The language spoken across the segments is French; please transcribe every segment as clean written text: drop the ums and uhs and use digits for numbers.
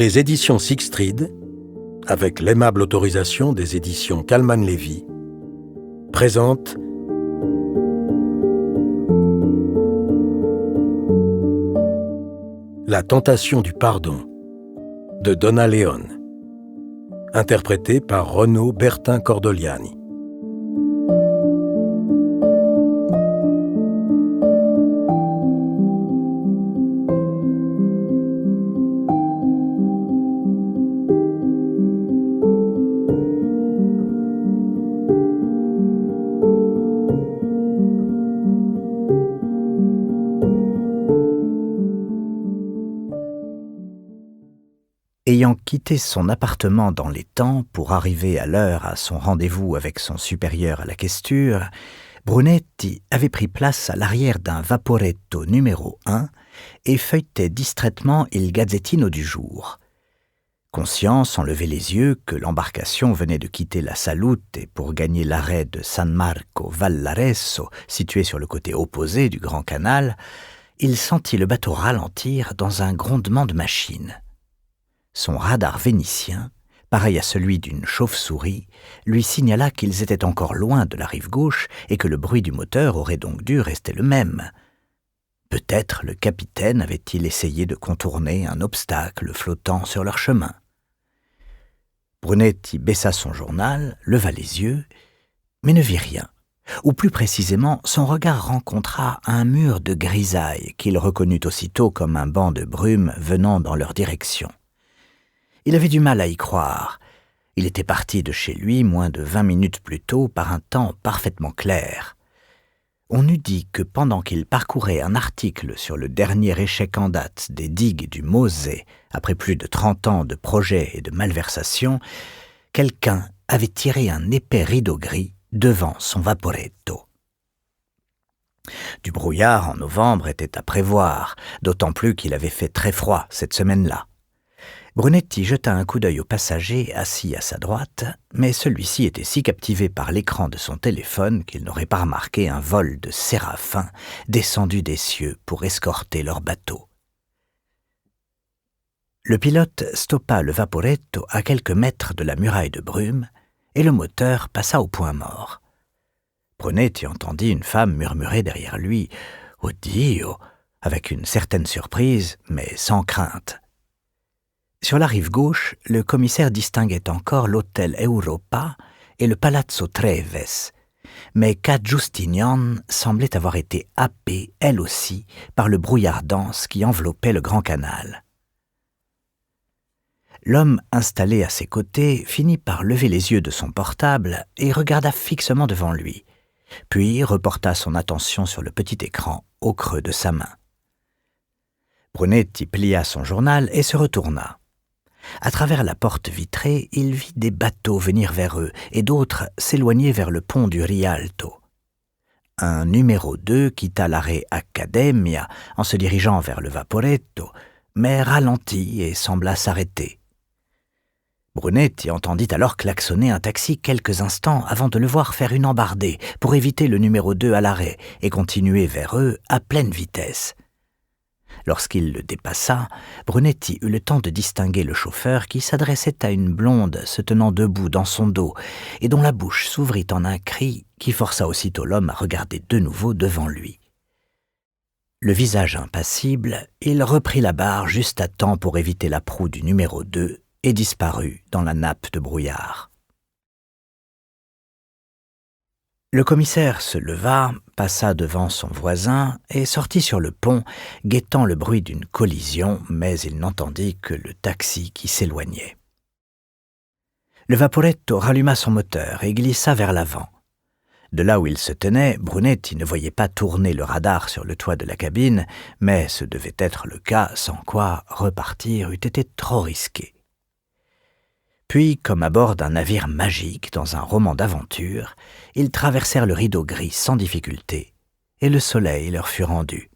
Les éditions Sixtrid, avec l'aimable autorisation des éditions Kalman Levy, présentent La tentation du pardon de Donna Leon, interprété par Renaud Bertin Cordoliani. Ayant quitté son appartement dans les temps pour arriver à l'heure à son rendez-vous avec son supérieur à la questure, Brunetti avait pris place à l'arrière d'un Vaporetto numéro 1 et feuilletait distraitement Il Gazzettino du jour. Conscient, sans lever les yeux, que l'embarcation venait de quitter la Salute pour gagner l'arrêt de San Marco Vallaresso, situé sur le côté opposé du Grand Canal, il sentit le bateau ralentir dans un grondement de machine. Son radar vénitien, pareil à celui d'une chauve-souris, lui signala qu'ils étaient encore loin de la rive gauche et que le bruit du moteur aurait donc dû rester le même. Peut-être le capitaine avait-il essayé de contourner un obstacle flottant sur leur chemin. Brunetti baissa son journal, leva les yeux, mais ne vit rien. Ou plus précisément, son regard rencontra un mur de grisaille qu'il reconnut aussitôt comme un banc de brume venant dans leur direction. Il avait du mal à y croire. Il était parti de chez lui moins de 20 minutes plus tôt par un temps parfaitement clair. On eût dit que pendant qu'il parcourait un article sur le dernier échec en date des digues du Mosée, après plus de 30 ans de projets et de malversations, quelqu'un avait tiré un épais rideau gris devant son Vaporetto. Du brouillard en novembre était à prévoir, d'autant plus qu'il avait fait très froid cette semaine-là. Brunetti jeta un coup d'œil au passager assis à sa droite, mais celui-ci était si captivé par l'écran de son téléphone qu'il n'aurait pas remarqué un vol de séraphins descendu des cieux pour escorter leur bateau. Le pilote stoppa le Vaporetto à quelques mètres de la muraille de brume et le moteur passa au point mort. Brunetti entendit une femme murmurer derrière lui « Oh Dio !» avec une certaine surprise, mais sans crainte. Sur la rive gauche, le commissaire distinguait encore l'hôtel Europa et le Palazzo Treves, mais Ca' Giustinian semblait avoir été happée, elle aussi, par le brouillard dense qui enveloppait le Grand Canal. L'homme installé à ses côtés finit par lever les yeux de son portable et regarda fixement devant lui, puis reporta son attention sur le petit écran au creux de sa main. Brunetti plia son journal et se retourna. À travers la porte vitrée, il vit des bateaux venir vers eux et d'autres s'éloigner vers le pont du Rialto. Un numéro 2 quitta l'arrêt Accademia en se dirigeant vers le Vaporetto, mais ralentit et sembla s'arrêter. Brunetti entendit alors klaxonner un taxi quelques instants avant de le voir faire une embardée pour éviter le numéro 2 à l'arrêt et continuer vers eux à pleine vitesse. Lorsqu'il le dépassa, Brunetti eut le temps de distinguer le chauffeur qui s'adressait à une blonde se tenant debout dans son dos et dont la bouche s'ouvrit en un cri qui força aussitôt l'homme à regarder de nouveau devant lui. Le visage impassible, il reprit la barre juste à temps pour éviter la proue du numéro 2 et disparut dans la nappe de brouillard. Le commissaire se leva, passa devant son voisin et sortit sur le pont, guettant le bruit d'une collision, mais il n'entendit que le taxi qui s'éloignait. Le Vaporetto ralluma son moteur et glissa vers l'avant. De là où il se tenait, Brunetti ne voyait pas tourner le radar sur le toit de la cabine, mais ce devait être le cas, sans quoi repartir eût été trop risqué. Puis, comme à bord d'un navire magique dans un roman d'aventure, ils traversèrent le rideau gris sans difficulté, et le soleil leur fut rendu.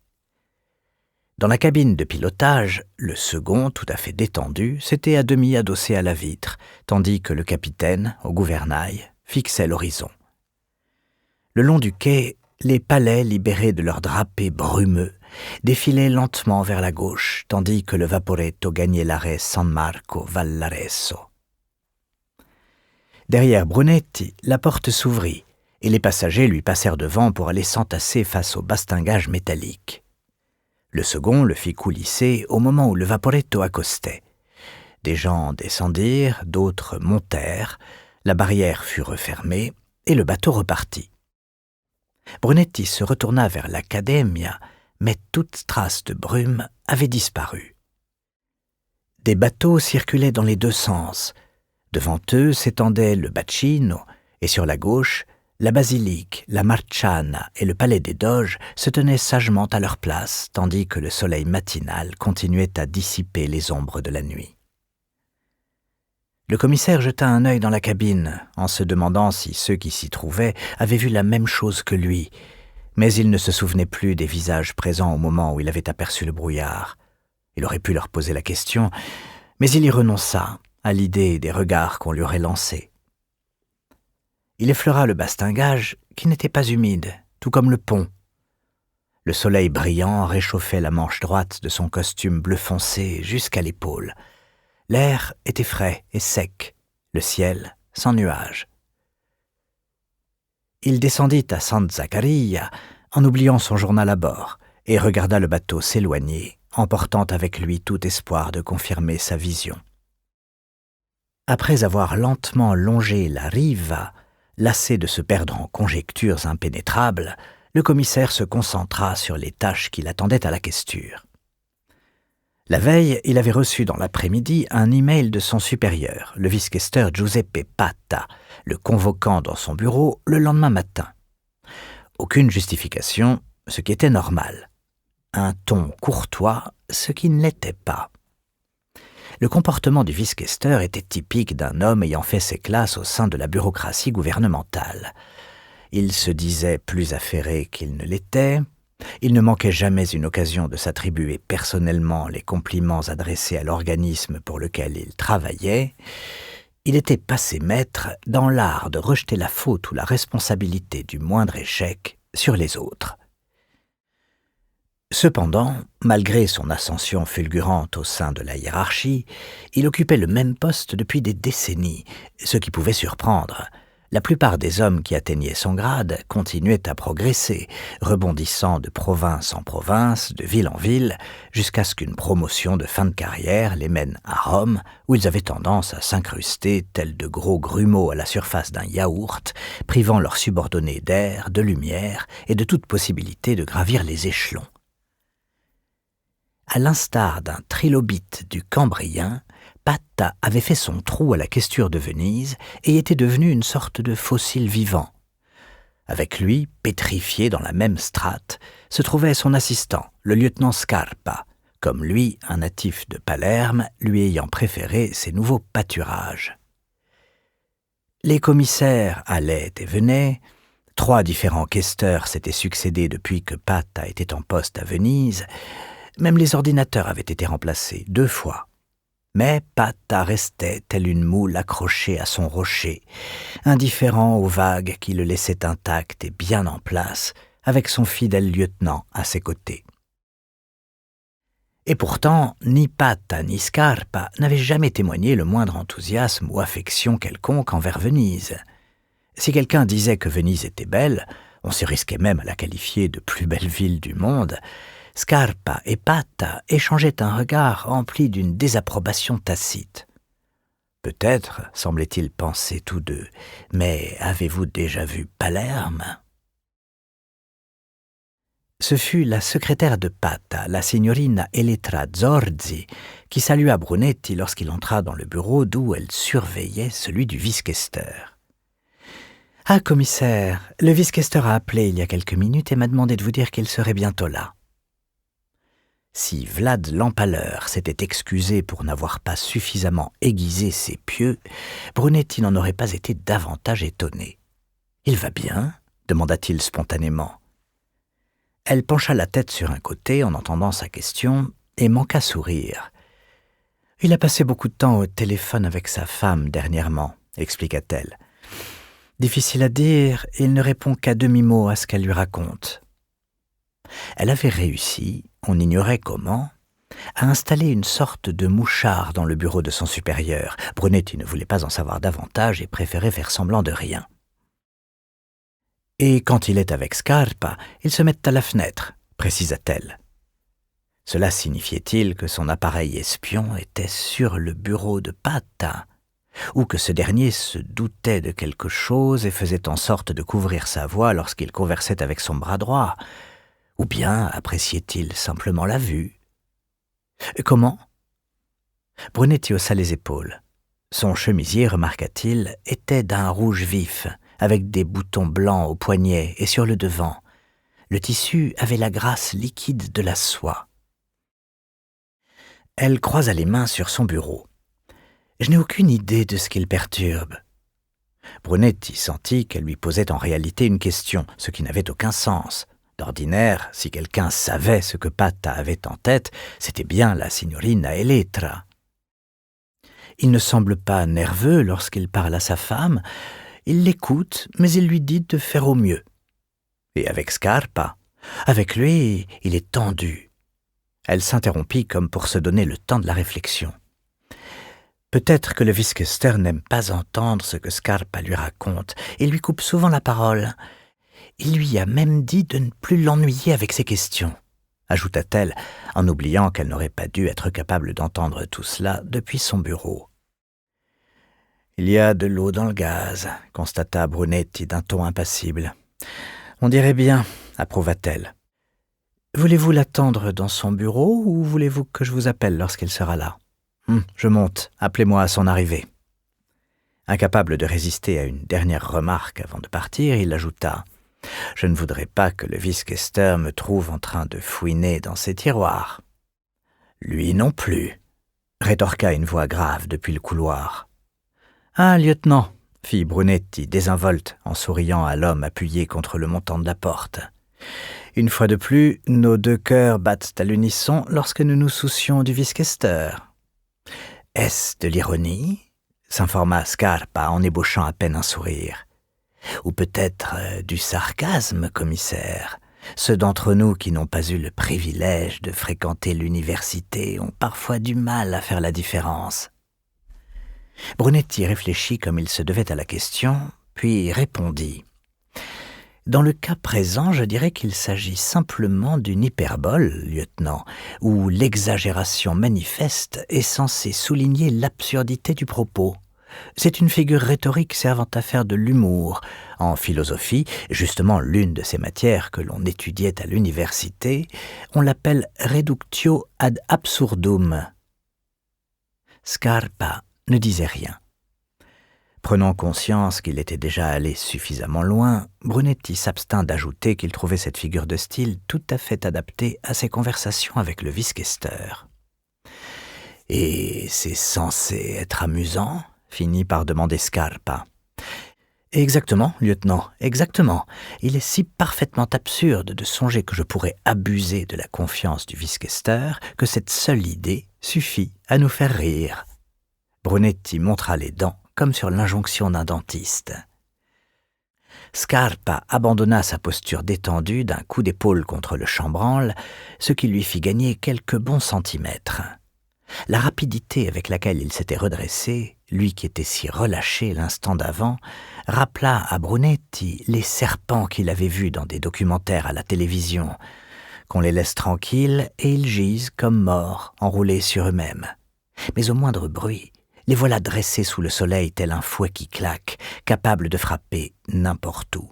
Dans la cabine de pilotage, le second, tout à fait détendu, s'était à demi adossé à la vitre, tandis que le capitaine, au gouvernail, fixait l'horizon. Le long du quai, les palais libérés de leurs drapés brumeux défilait lentement vers la gauche, tandis que le Vaporetto gagnait l'arrêt San Marco Vallaresso. Derrière Brunetti, la porte s'ouvrit, et les passagers lui passèrent devant pour aller s'entasser face au bastingage métallique. Le second le fit coulisser au moment où le Vaporetto accostait. Des gens descendirent, d'autres montèrent, la barrière fut refermée, et le bateau repartit. Brunetti se retourna vers l'Accademia, mais toute trace de brume avait disparu. Des bateaux circulaient dans les deux sens. Devant eux s'étendait le Bacino, et sur la gauche, la basilique, la Marciana et le palais des Doges se tenaient sagement à leur place, tandis que le soleil matinal continuait à dissiper les ombres de la nuit. Le commissaire jeta un œil dans la cabine, en se demandant si ceux qui s'y trouvaient avaient vu la même chose que lui, mais il ne se souvenait plus des visages présents au moment où il avait aperçu le brouillard. Il aurait pu leur poser la question, mais il y renonça, à l'idée des regards qu'on lui aurait lancés. Il effleura le bastingage, qui n'était pas humide, tout comme le pont. Le soleil brillant réchauffait la manche droite de son costume bleu foncé jusqu'à l'épaule. L'air était frais et sec, le ciel sans nuages. Il descendit à San Zaccaria en oubliant son journal à bord et regarda le bateau s'éloigner, emportant avec lui tout espoir de confirmer sa vision. Après avoir lentement longé la riva, lassé de se perdre en conjectures impénétrables, le commissaire se concentra sur les tâches qui l'attendaient à la questure. La veille, il avait reçu dans l'après-midi un email de son supérieur, le vice-questeur Giuseppe Patta, le convoquant dans son bureau le lendemain matin. Aucune justification, ce qui était normal. Un ton courtois, ce qui ne l'était pas. Le comportement du vice-questeur était typique d'un homme ayant fait ses classes au sein de la bureaucratie gouvernementale. Il se disait plus affairé qu'il ne l'était. Il ne manquait jamais une occasion de s'attribuer personnellement les compliments adressés à l'organisme pour lequel il travaillait. Il était passé maître dans l'art de rejeter la faute ou la responsabilité du moindre échec sur les autres. Cependant, malgré son ascension fulgurante au sein de la hiérarchie, il occupait le même poste depuis des décennies, ce qui pouvait surprendre. La plupart des hommes qui atteignaient son grade continuaient à progresser, rebondissant de province en province, de ville en ville, jusqu'à ce qu'une promotion de fin de carrière les mène à Rome, où ils avaient tendance à s'incruster tels de gros grumeaux à la surface d'un yaourt, privant leurs subordonnés d'air, de lumière et de toute possibilité de gravir les échelons. À l'instar d'un trilobite du Cambrien, Patta avait fait son trou à la questure de Venise et était devenu une sorte de fossile vivant. Avec lui, pétrifié dans la même strate, se trouvait son assistant, le lieutenant Scarpa, comme lui, un natif de Palerme, lui ayant préféré ses nouveaux pâturages. Les commissaires allaient et venaient. 3 différents questeurs s'étaient succédés depuis que Patta était en poste à Venise. Même les ordinateurs avaient été remplacés 2 fois. Mais Patta restait tel une moule accrochée à son rocher, indifférent aux vagues qui le laissaient intact et bien en place, avec son fidèle lieutenant à ses côtés. Et pourtant, ni Patta ni Scarpa n'avaient jamais témoigné le moindre enthousiasme ou affection quelconque envers Venise. Si quelqu'un disait que Venise était belle, on se risquait même à la qualifier de plus belle ville du monde. Scarpa et Patta échangeaient un regard rempli d'une désapprobation tacite. Peut-être, semblait-il penser tous deux, mais avez-vous déjà vu Palerme ? Ce fut la secrétaire de Patta, la signorina Elettra Zorzi, qui salua Brunetti lorsqu'il entra dans le bureau d'où elle surveillait celui du vice-questeur. « Ah, commissaire, le vice-questeur a appelé il y a quelques minutes et m'a demandé de vous dire qu'il serait bientôt là. » Si Vlad l'Empaleur s'était excusé pour n'avoir pas suffisamment aiguisé ses pieux, Brunetti n'en aurait pas été davantage étonné. « Il va bien ?» demanda-t-il spontanément. Elle pencha la tête sur un côté en entendant sa question et manqua sourire. « Il a passé beaucoup de temps au téléphone avec sa femme dernièrement, » expliqua-t-elle. « Difficile à dire, il ne répond qu'à demi-mot à ce qu'elle lui raconte. » Elle avait réussi, on ignorait comment, à installer une sorte de mouchard dans le bureau de son supérieur. Brunetti ne voulait pas en savoir davantage et préférait faire semblant de rien. Et quand il est avec Scarpa, ils se mettent à la fenêtre, précisa-t-elle. Cela signifiait-il que son appareil espion était sur le bureau de Pata, ou que ce dernier se doutait de quelque chose et faisait en sorte de couvrir sa voix lorsqu'il conversait avec son bras droit, ou bien appréciait-il simplement la vue? Comment? Brunetti haussa les épaules. Son chemisier, remarqua-t-il, était d'un rouge vif, avec des boutons blancs aux poignets et sur le devant. Le tissu avait la grâce liquide de la soie. Elle croisa les mains sur son bureau. « Je n'ai aucune idée de ce qui le perturbe. » Brunetti sentit qu'elle lui posait en réalité une question, ce qui n'avait aucun sens. D'ordinaire, si quelqu'un savait ce que Pata avait en tête, c'était bien la signorina Elettra. Il ne semble pas nerveux lorsqu'il parle à sa femme. Il l'écoute, mais il lui dit de faire au mieux. Et avec Scarpa, avec lui, il est tendu. Elle s'interrompit comme pour se donner le temps de la réflexion. Peut-être que le Wiskester n'aime pas entendre ce que Scarpa lui raconte et lui coupe souvent la parole. Il lui a même dit de ne plus l'ennuyer avec ses questions, ajouta-t-elle, en oubliant qu'elle n'aurait pas dû être capable d'entendre tout cela depuis son bureau. « Il y a de l'eau dans le gaz », constata Brunetti d'un ton impassible. « On dirait bien », approuva-t-elle. « Voulez-vous l'attendre dans son bureau ou voulez-vous que je vous appelle lorsqu'il sera là ? Je monte, appelez-moi à son arrivée. » Incapable de résister à une dernière remarque avant de partir, il ajouta « Je ne voudrais pas que le Wiskester me trouve en train de fouiner dans ses tiroirs. »« Lui non plus », rétorqua une voix grave depuis le couloir. « Ah, lieutenant !» fit Brunetti désinvolte en souriant à l'homme appuyé contre le montant de la porte. « Une fois de plus, nos deux cœurs battent à l'unisson lorsque nous nous soucions du Wiskester. »« Est-ce de l'ironie ?» s'informa Scarpa en ébauchant à peine un sourire. « Ou peut-être du sarcasme, commissaire. Ceux d'entre nous qui n'ont pas eu le privilège de fréquenter l'université ont parfois du mal à faire la différence. » Brunetti réfléchit comme il se devait à la question, puis répondit. « Dans le cas présent, je dirais qu'il s'agit simplement d'une hyperbole, lieutenant, où l'exagération manifeste est censée souligner l'absurdité du propos. C'est une figure rhétorique servant à faire de l'humour. En philosophie, justement l'une de ces matières que l'on étudiait à l'université, on l'appelle reductio ad absurdum. » Scarpa ne disait rien. Prenant conscience qu'il était déjà allé suffisamment loin, Brunetti s'abstint d'ajouter qu'il trouvait cette figure de style tout à fait adaptée à ses conversations avec le Wiskester. « Et c'est censé être amusant ?» finit par demander Scarpa. « Exactement, lieutenant, exactement. Il est si parfaitement absurde de songer que je pourrais abuser de la confiance du Wiskester que cette seule idée suffit à nous faire rire. » Brunetti montra les dents comme sur l'injonction d'un dentiste. Scarpa abandonna sa posture détendue d'un coup d'épaule contre le chambranle, ce qui lui fit gagner quelques bons centimètres. La rapidité avec laquelle il s'était redressé, lui qui était si relâché l'instant d'avant, rappela à Brunetti les serpents qu'il avait vus dans des documentaires à la télévision, qu'on les laisse tranquilles et ils gisent comme morts, enroulés sur eux-mêmes. Mais au moindre bruit, les voilà dressés sous le soleil tel un fouet qui claque, capable de frapper n'importe où.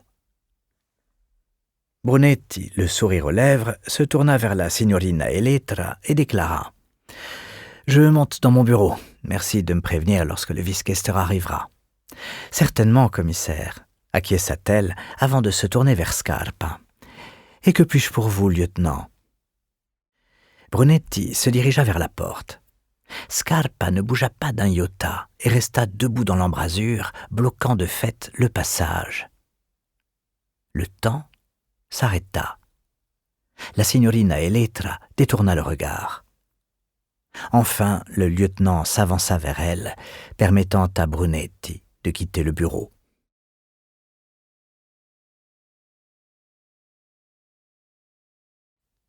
Brunetti, le sourire aux lèvres, se tourna vers la signorina Elettra et déclara « Je monte dans mon bureau. Merci de me prévenir lorsque le Wiskester arrivera. »« Certainement, commissaire, » acquiesça-t-elle avant de se tourner vers Scarpa. « Et que puis-je pour vous, lieutenant ?» Brunetti se dirigea vers la porte. Scarpa ne bougea pas d'un iota et resta debout dans l'embrasure, bloquant de fait le passage. Le temps s'arrêta. La signorina Elettra détourna le regard. Enfin, le lieutenant s'avança vers elle, permettant à Brunetti de quitter le bureau.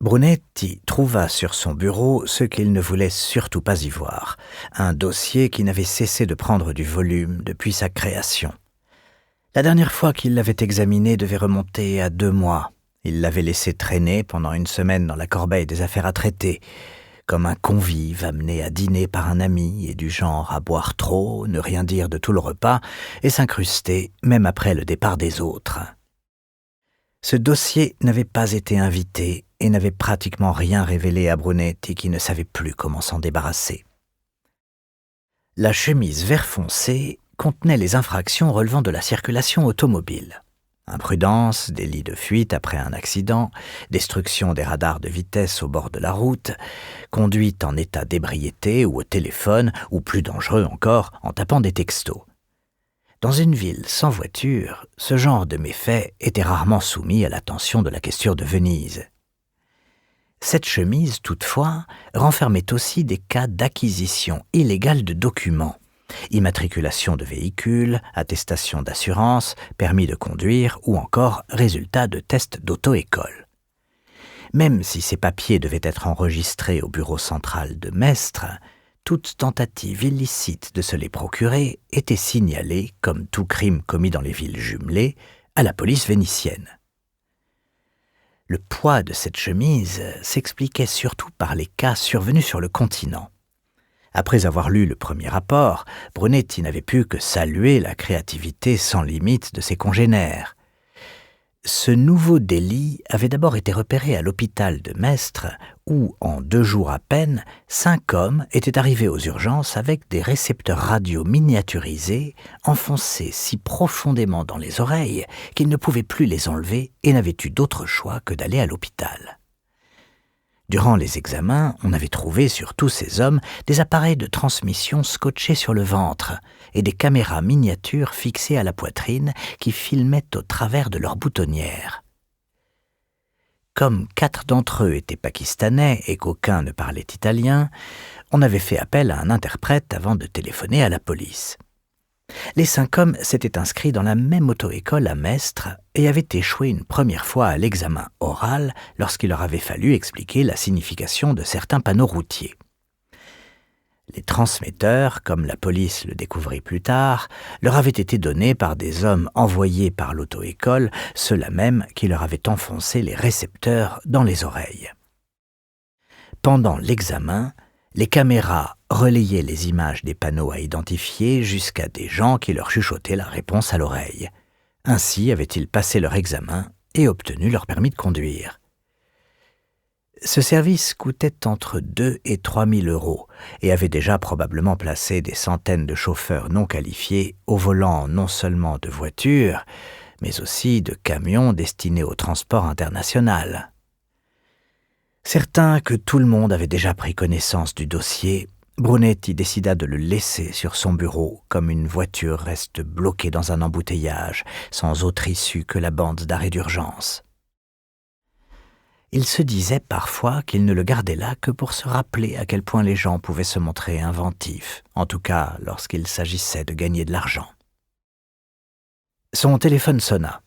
Brunetti trouva sur son bureau ce qu'il ne voulait surtout pas y voir, un dossier qui n'avait cessé de prendre du volume depuis sa création. La dernière fois qu'il l'avait examiné devait remonter à 2 mois. Il l'avait laissé traîner pendant une semaine dans la corbeille des affaires à traiter, comme un convive amené à dîner par un ami et du genre à boire trop, ne rien dire de tout le repas et s'incruster même après le départ des autres. Ce dossier n'avait pas été invité et n'avait pratiquement rien révélé à Brunetti qui ne savait plus comment s'en débarrasser. La chemise vert foncé contenait les infractions relevant de la circulation automobile. Imprudence, délit de fuite après un accident, destruction des radars de vitesse au bord de la route, conduite en état d'ébriété ou au téléphone, ou plus dangereux encore, en tapant des textos. Dans une ville sans voiture, ce genre de méfaits était rarement soumis à l'attention de la questure de Venise. Cette chemise, toutefois, renfermait aussi des cas d'acquisition illégale de documents, immatriculation de véhicules, attestation d'assurance, permis de conduire ou encore résultats de tests d'auto-école. Même si ces papiers devaient être enregistrés au bureau central de Mestre, toute tentative illicite de se les procurer était signalée, comme tout crime commis dans les villes jumelées, à la police vénitienne. Le poids de cette chemise s'expliquait surtout par les cas survenus sur le continent. Après avoir lu le premier rapport, Brunetti n'avait pu que saluer la créativité sans limite de ses congénères. Ce nouveau délit avait d'abord été repéré à l'hôpital de Mestre, où, en 2 jours à peine, 5 hommes étaient arrivés aux urgences avec des récepteurs radio miniaturisés, enfoncés si profondément dans les oreilles qu'ils ne pouvaient plus les enlever et n'avaient eu d'autre choix que d'aller à l'hôpital. Durant les examens, on avait trouvé sur tous ces hommes des appareils de transmission scotchés sur le ventre et des caméras miniatures fixées à la poitrine qui filmaient au travers de leurs boutonnières. Comme 4 d'entre eux étaient pakistanais et qu'aucun ne parlait italien, on avait fait appel à un interprète avant de téléphoner à la police. Les 5 hommes s'étaient inscrits dans la même auto-école à Mestre et avaient échoué une première fois à l'examen oral lorsqu'il leur avait fallu expliquer la signification de certains panneaux routiers. Les transmetteurs, comme la police le découvrit plus tard, leur avaient été donnés par des hommes envoyés par l'auto-école, ceux-là même qui leur avaient enfoncé les récepteurs dans les oreilles. Pendant l'examen, les caméras relayaient les images des panneaux à identifier jusqu'à des gens qui leur chuchotaient la réponse à l'oreille. Ainsi avaient-ils passé leur examen et obtenu leur permis de conduire. Ce service coûtait entre 2 et 3 000 € et avait déjà probablement placé des centaines de chauffeurs non qualifiés au volant non seulement de voitures, mais aussi de camions destinés au transport international. Certain que tout le monde avait déjà pris connaissance du dossier, Brunetti décida de le laisser sur son bureau comme une voiture reste bloquée dans un embouteillage, sans autre issue que la bande d'arrêt d'urgence. Il se disait parfois qu'il ne le gardait là que pour se rappeler à quel point les gens pouvaient se montrer inventifs, en tout cas lorsqu'il s'agissait de gagner de l'argent. Son téléphone sonna.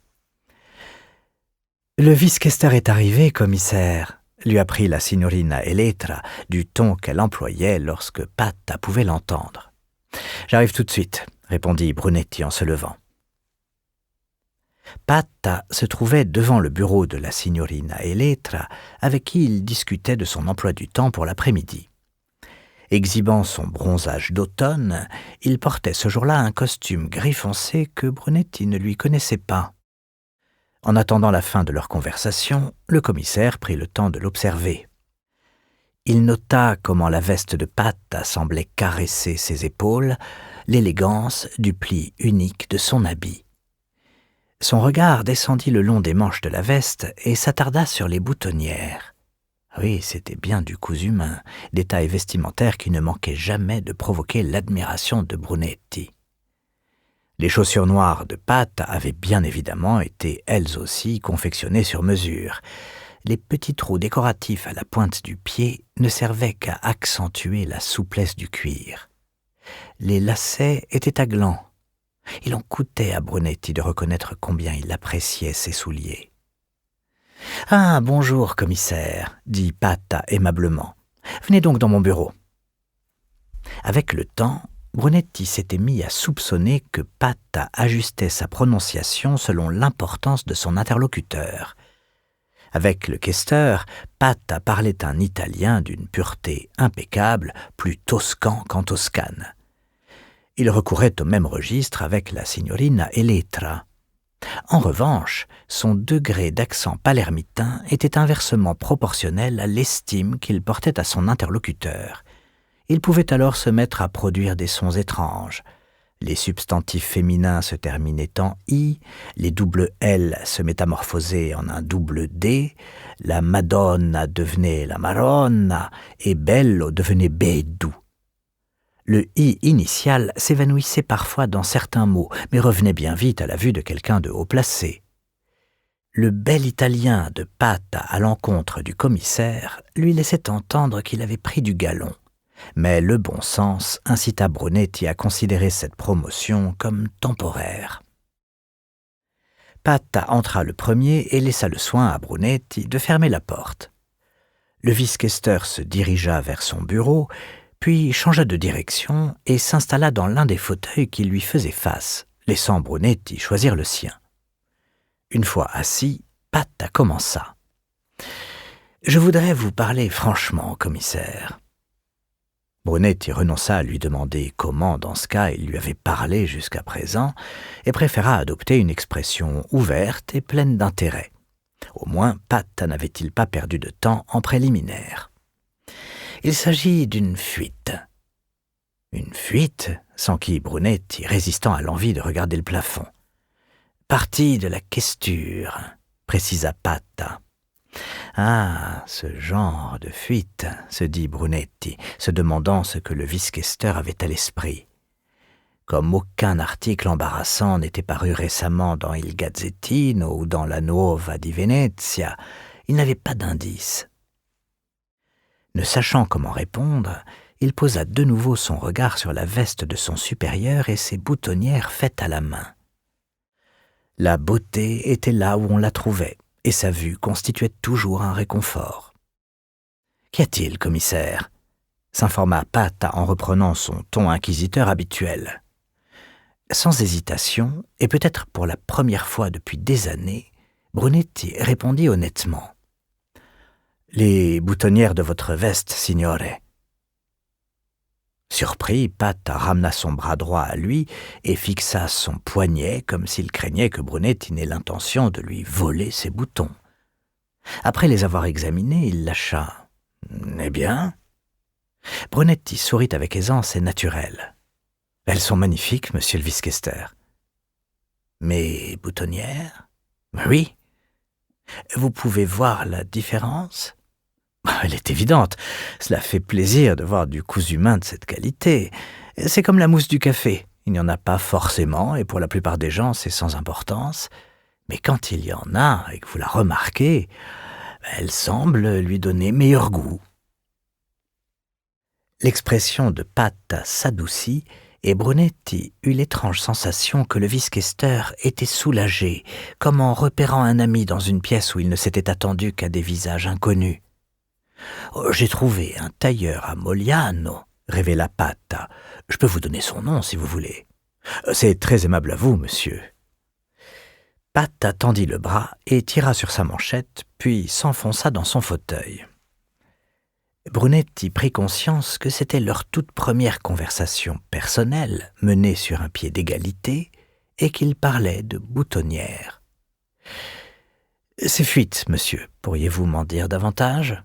« Le vice-questeur est arrivé, commissaire », lui apprit la signorina Elettra du ton qu'elle employait lorsque Patta pouvait l'entendre. « J'arrive tout de suite », répondit Brunetti en se levant. Patta se trouvait devant le bureau de la signorina Elettra, avec qui il discutait de son emploi du temps pour l'après-midi. Exhibant son bronzage d'automne, il portait ce jour-là un costume gris foncé que Brunetti ne lui connaissait pas. En attendant la fin de leur conversation, le commissaire prit le temps de l'observer. Il nota comment la veste de Patta semblait caresser ses épaules, l'élégance du pli unique de son habit. Son regard descendit le long des manches de la veste et s'attarda sur les boutonnières. Oui, c'était bien du cousu humain, détail vestimentaire qui ne manquait jamais de provoquer l'admiration de Brunetti. Les chaussures noires de Patta avaient bien évidemment été, elles aussi, confectionnées sur mesure. Les petits trous décoratifs à la pointe du pied ne servaient qu'à accentuer la souplesse du cuir. Les lacets étaient à glands. Il en coûtait à Brunetti de reconnaître combien il appréciait ses souliers. « Ah, bonjour, commissaire, dit Patta aimablement. Venez donc dans mon bureau. » Avec le temps, Brunetti s'était mis à soupçonner que Patta ajustait sa prononciation selon l'importance de son interlocuteur. Avec le questeur, Patta parlait un italien d'une pureté impeccable, plus toscan qu'en Toscane. Il recourait au même registre avec la signorina Elettra. En revanche, son degré d'accent palermitain était inversement proportionnel à l'estime qu'il portait à son interlocuteur. Il pouvait alors se mettre à produire des sons étranges. Les substantifs féminins se terminaient en « i », les doubles « l » se métamorphosaient en un double « d », la Madonna devenait la Maronna et bello devenait beddu. Le « i » initial s'évanouissait parfois dans certains mots, mais revenait bien vite à la vue de quelqu'un de haut placé. Le bel italien de Patta à l'encontre du commissaire lui laissait entendre qu'il avait pris du galon. Mais le bon sens incita Brunetti à considérer cette promotion comme temporaire. Patta entra le premier et laissa le soin à Brunetti de fermer la porte. Le vice-questeur se dirigea vers son bureau, puis changea de direction et s'installa dans l'un des fauteuils qui lui faisaient face, laissant Brunetti choisir le sien. Une fois assis, Patta commença. « Je voudrais vous parler franchement, commissaire. » Brunetti renonça à lui demander comment, dans ce cas, il lui avait parlé jusqu'à présent, et préféra adopter une expression ouverte et pleine d'intérêt. Au moins, Patta n'avait-il pas perdu de temps en préliminaire. Il s'agit d'une fuite. Une fuite, s'enquit Brunetti, résistant à l'envie de regarder le plafond. Partie de la questure, précisa Patta. Ah, ce genre de fuite, se dit Brunetti, se demandant ce que le vice-questeur avait à l'esprit. Comme aucun article embarrassant n'était paru récemment dans Il Gazzettino ou dans la Nuova di Venezia, il n'avait pas d'indice. Ne sachant comment répondre, il posa de nouveau son regard sur la veste de son supérieur et ses boutonnières faites à la main. La beauté était là où on la trouvait, et sa vue constituait toujours un réconfort. « Qu'y a-t-il, commissaire » s'informa Patta en reprenant son ton inquisiteur habituel. Sans hésitation, et peut-être pour la première fois depuis des années, Brunetti répondit honnêtement. « Les boutonnières de votre veste, signore. » Surpris, Patta ramena son bras droit à lui et fixa son poignet comme s'il craignait que Brunetti n'ait l'intention de lui voler ses boutons. Après les avoir examinés, il lâcha. « Eh bien ?» Brunetti sourit avec aisance et naturel. « Elles sont magnifiques, monsieur le vice-questeur. »« Mes boutonnières ?»« Oui. »« Vous pouvez voir la différence ?» Elle est évidente. Cela fait plaisir de voir du cousu humain de cette qualité. C'est comme la mousse du café. Il n'y en a pas forcément, et pour la plupart des gens, c'est sans importance. Mais quand il y en a, et que vous la remarquez, elle semble lui donner meilleur goût. L'expression de Patta s'adoucit, et Brunetti eut l'étrange sensation que le vice-questeur était soulagé, comme en repérant un ami dans une pièce où il ne s'était attendu qu'à des visages inconnus. « J'ai trouvé un tailleur à Mogliano, » révéla Patta. « Je peux vous donner son nom, si vous voulez. »« C'est très aimable à vous, monsieur. » Patta tendit le bras et tira sur sa manchette, puis s'enfonça dans son fauteuil. Brunetti prit conscience que c'était leur toute première conversation personnelle, menée sur un pied d'égalité, et qu'ils parlaient de boutonnières. « Ces fuites, monsieur, pourriez-vous m'en dire davantage ?»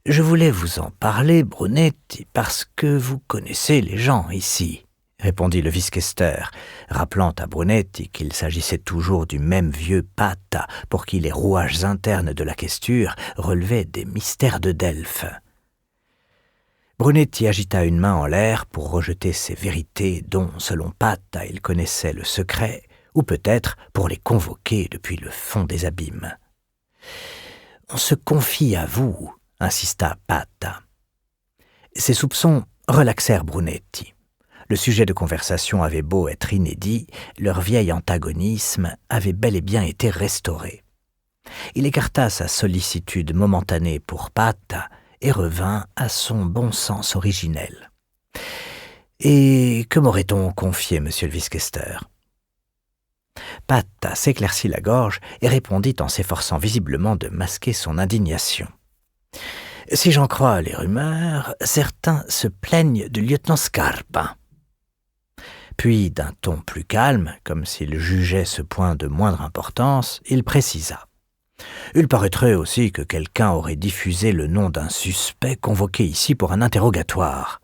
« Je voulais vous en parler, Brunetti, parce que vous connaissez les gens ici, » répondit le vice-questeur, rappelant à Brunetti qu'il s'agissait toujours du même vieux Patta pour qui les rouages internes de la questure relevaient des mystères de Delphes. Brunetti agita une main en l'air pour rejeter ces vérités dont, selon Patta, il connaissait le secret, ou peut-être pour les convoquer depuis le fond des abîmes. « On se confie à vous, » insista Patta. Ses soupçons relaxèrent Brunetti. Le sujet de conversation avait beau être inédit, leur vieil antagonisme avait bel et bien été restauré. Il écarta sa sollicitude momentanée pour Pat et revint à son bon sens originel. « Et que m'aurait-on confié, monsieur le vice-questeur ?» Pat s'éclaircit la gorge et répondit en s'efforçant visiblement de masquer son indignation. « Si j'en crois les rumeurs, certains se plaignent du lieutenant Scarpa. » Puis, d'un ton plus calme, comme s'il jugeait ce point de moindre importance, il précisa. « Il paraîtrait aussi que quelqu'un aurait diffusé le nom d'un suspect convoqué ici pour un interrogatoire. »«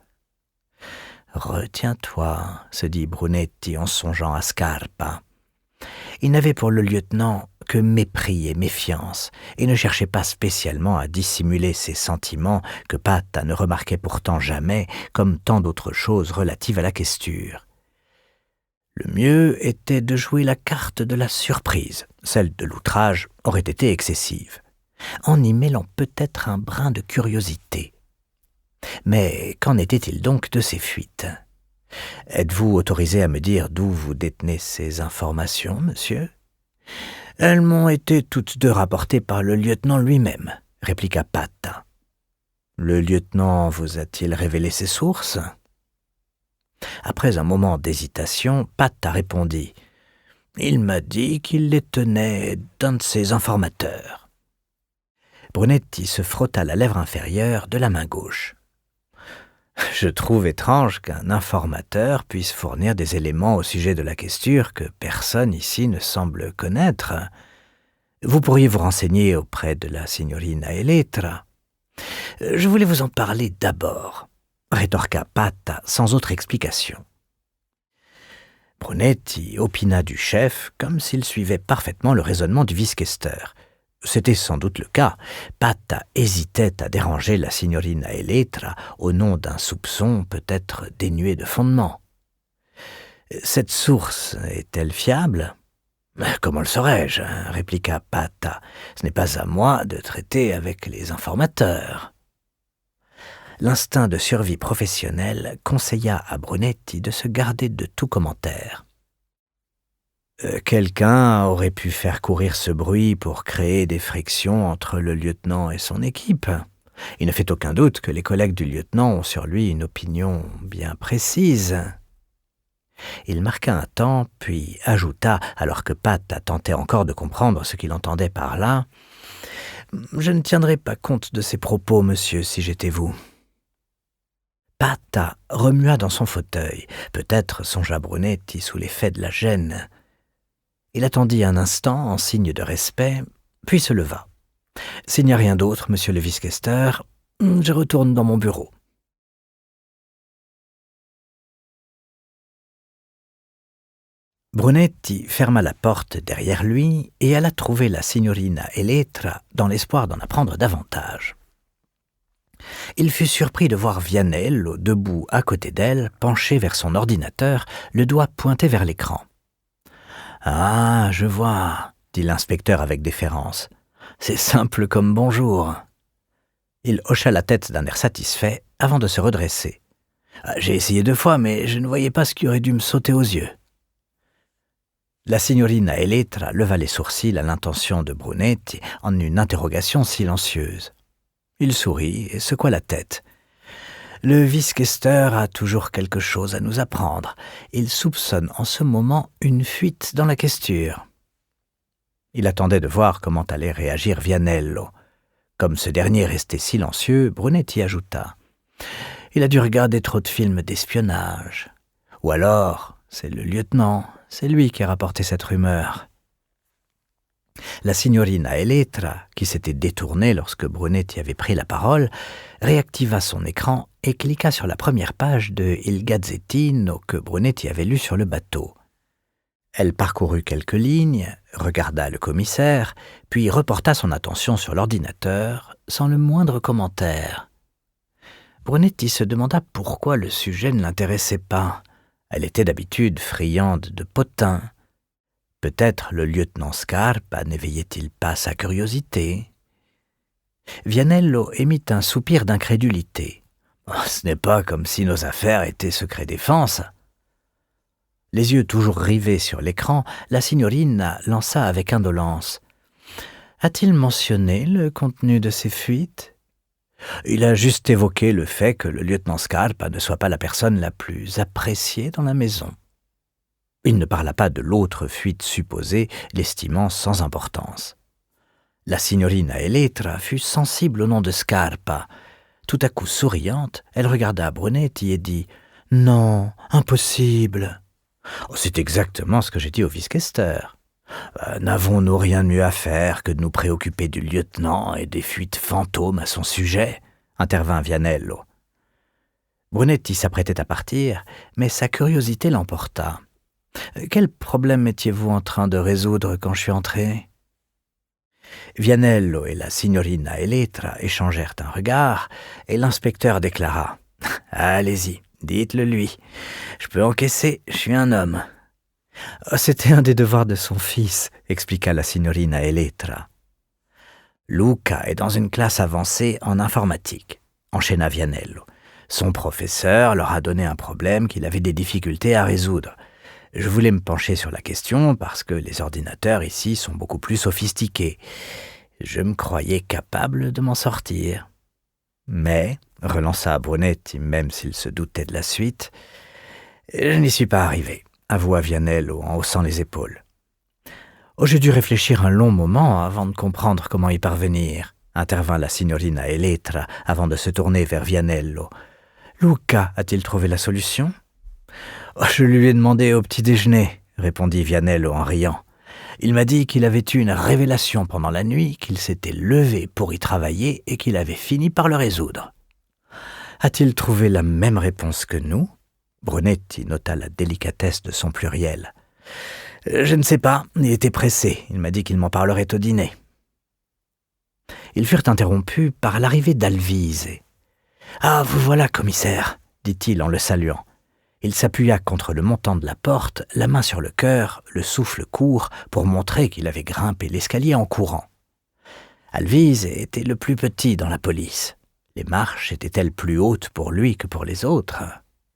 Retiens-toi, » se dit Brunetti en songeant à Scarpa. Il n'avait pour le lieutenant que mépris et méfiance, et ne cherchait pas spécialement à dissimuler ses sentiments que Pat ne remarquait pourtant jamais, comme tant d'autres choses relatives à la questure. Le mieux était de jouer la carte de la surprise. Celle de l'outrage aurait été excessive, en y mêlant peut-être un brin de curiosité. Mais qu'en était-il donc de ces fuites ? Êtes-vous autorisé à me dire d'où vous détenez ces informations, monsieur ? Elles m'ont été toutes deux rapportées par le lieutenant lui-même, répliqua Pat. Le lieutenant vous a-t-il révélé ses sources ? Après un moment d'hésitation, Pat répondit. Il m'a dit qu'il les tenait d'un de ses informateurs. Brunetti se frotta la lèvre inférieure de la main gauche. Je trouve étrange qu'un informateur puisse fournir des éléments au sujet de la questure que personne ici ne semble connaître. Vous pourriez vous renseigner auprès de la signorina Elettra. Je voulais vous en parler d'abord, rétorqua Pat sans autre explication. Brunetti opina du chef comme s'il suivait parfaitement le raisonnement du vice-questeur. C'était sans doute le cas. Pat hésitait à déranger la signorina Elettra au nom d'un soupçon peut-être dénué de fondement. Cette source est-elle fiable ? Comment le saurais-je ? Répliqua Pat. Ce n'est pas à moi de traiter avec les informateurs. L'instinct de survie professionnelle conseilla à Brunetti de se garder de tout commentaire. Quelqu'un aurait pu faire courir ce bruit pour créer des frictions entre le lieutenant et son équipe. Il ne fait aucun doute que les collègues du lieutenant ont sur lui une opinion bien précise. Il marqua un temps, puis ajouta, alors que Pat tentait encore de comprendre ce qu'il entendait par là, « Je ne tiendrai pas compte de ces propos, monsieur, si j'étais vous. » Pat remua dans son fauteuil, peut-être songea Brunetti sous l'effet de la gêne. Il attendit un instant en signe de respect, puis se leva. « S'il n'y a rien d'autre, monsieur le vice-questeur, je retourne dans mon bureau. » Brunetti ferma la porte derrière lui et alla trouver la signorina Elettra dans l'espoir d'en apprendre davantage. Il fut surpris de voir Vianello debout à côté d'elle, penché vers son ordinateur, le doigt pointé vers l'écran. « Ah, je vois, » dit l'inspecteur avec déférence. « C'est simple comme bonjour. » Il hocha la tête d'un air satisfait avant de se redresser. « J'ai essayé 2 fois, mais je ne voyais pas ce qui aurait dû me sauter aux yeux. » La signorina Elettra leva les sourcils à l'intention de Brunetti en une interrogation silencieuse. Il sourit et secoua la tête. Le vice-questeur a toujours quelque chose à nous apprendre. Il soupçonne en ce moment une fuite dans la questure. Il attendait de voir comment allait réagir Vianello. Comme ce dernier restait silencieux, Brunetti ajouta. Il a dû regarder trop de films d'espionnage. Ou alors, c'est le lieutenant, c'est lui qui a rapporté cette rumeur. La signorina Elettra, qui s'était détournée lorsque Brunetti avait pris la parole, réactiva son écran et cliqua sur la première page de Il Gazzettino que Brunetti avait lu sur le bateau. Elle parcourut quelques lignes, regarda le commissaire, puis reporta son attention sur l'ordinateur sans le moindre commentaire. Brunetti se demanda pourquoi le sujet ne l'intéressait pas. Elle était d'habitude friande de potins. Peut-être le lieutenant Scarpa n'éveillait-il pas sa curiosité. Vianello émit un soupir d'incrédulité. « Ce n'est pas comme si nos affaires étaient secret défense. » Les yeux toujours rivés sur l'écran, la signorina lança avec indolence. A-t-il mentionné le contenu de ses fuites ? Il a juste évoqué le fait que le lieutenant Scarpa ne soit pas la personne la plus appréciée dans la maison. Il ne parla pas de l'autre fuite supposée, l'estimant sans importance. La signorina Elettra fut sensible au nom de Scarpa. Tout à coup souriante, elle regarda Brunetti et dit « Non, impossible !»« Oh, c'est exactement ce que j'ai dit au vice-questeur. N'avons-nous rien de mieux à faire que de nous préoccuper du lieutenant et des fuites fantômes à son sujet ?» intervint Vianello. Brunetti s'apprêtait à partir, mais sa curiosité l'emporta. « Quel problème étiez-vous en train de résoudre quand je suis entré ?» Vianello et la signorina Elettra échangèrent un regard, et l'inspecteur déclara « Allez-y, dites-le lui. Je peux encaisser, je suis un homme. » C'était un des devoirs de son fils, expliqua la signorina Elettra. Luca est dans une classe avancée en informatique, enchaîna Vianello. Son professeur leur a donné un problème qu'il avait des difficultés à résoudre. Je voulais me pencher sur la question parce que les ordinateurs ici sont beaucoup plus sophistiqués. Je me croyais capable de m'en sortir. Mais, relança Brunetti, même s'il se doutait de la suite, je n'y suis pas arrivé, avoua Vianello en haussant les épaules. « Oh, j'ai dû réfléchir un long moment avant de comprendre comment y parvenir, » intervint la signorina Elettra avant de se tourner vers Vianello. « Luca a-t-il trouvé la solution ?»« Oh, je lui ai demandé au petit déjeuner, » répondit Vianello en riant. « Il m'a dit qu'il avait eu une révélation pendant la nuit, qu'il s'était levé pour y travailler et qu'il avait fini par le résoudre. » « A-t-il trouvé la même réponse que nous ?» Brunetti nota la délicatesse de son pluriel. « Je ne sais pas, il était pressé, il m'a dit qu'il m'en parlerait au dîner. » Ils furent interrompus par l'arrivée d'Alvise. « Ah, vous voilà, commissaire, » dit-il en le saluant. Il s'appuya contre le montant de la porte, la main sur le cœur, le souffle court, pour montrer qu'il avait grimpé l'escalier en courant. Alvise était le plus petit dans la police. Les marches étaient-elles plus hautes pour lui que pour les autres ?